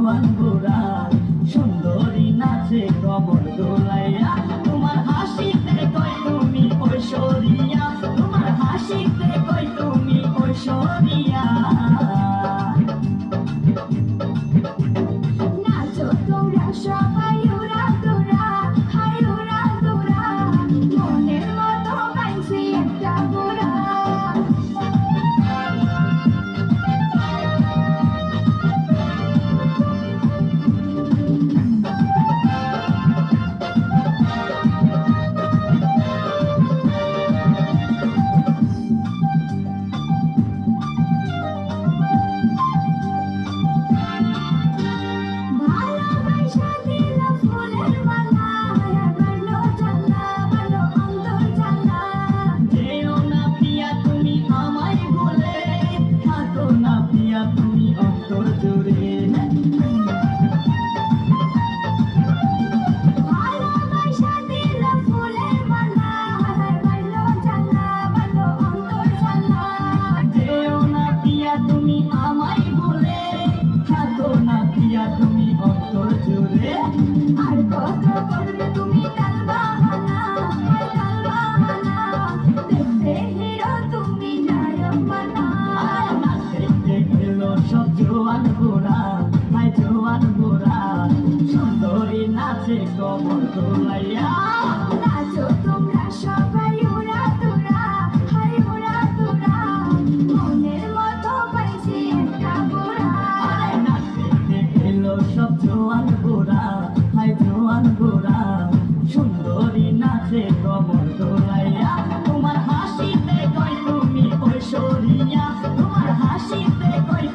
জোয়ান গোরা সুন্দরী নাচে কমর দোলাইয়া তোমার হাসিতে কই তুমি ঐশ্বরিয়া তোমার হাসিতে কই তুমি ঐশ্বরিয়া নাচো তোমরা সবাই উড়া দুরা হায় উড়া দুরা মনের মতো পাইছি একটা গোরা ভালোবাসা দিল ফুলের মালা বানো জ্বালা বানো অন্তর জ্বালা যেও না প্রিয়া তুমি আমায় বলে থাকো না প্রিয়া তুমি অন্তর জুড়ে ভালোবাসা দিল ফুলের মালা বানো জ্বালা বানো অন্তর জ্বালা যেও না প্রিয়া তুমি আমায় বলে থাকো না প্রিয়া তুমি অন্তর জুড়ে আর কত করবে তুমি তাল বাহানা দেখতে হিরো তুমি নায়ক বানা নাচতে গেলো সব জোয়ান গোরা হায় জোয়ান গোরা সুন্দরী নাচে কমর দোলাইয়া নাচো তোমরা সবাই উড়া দুরা হায় উড়া দুরা মনের মতো পাইছি একটা গোরা নাচতে গেলো সব জোয়ান গোরা হায় জোয়ান গোরা সুন্দরী নাচে কমর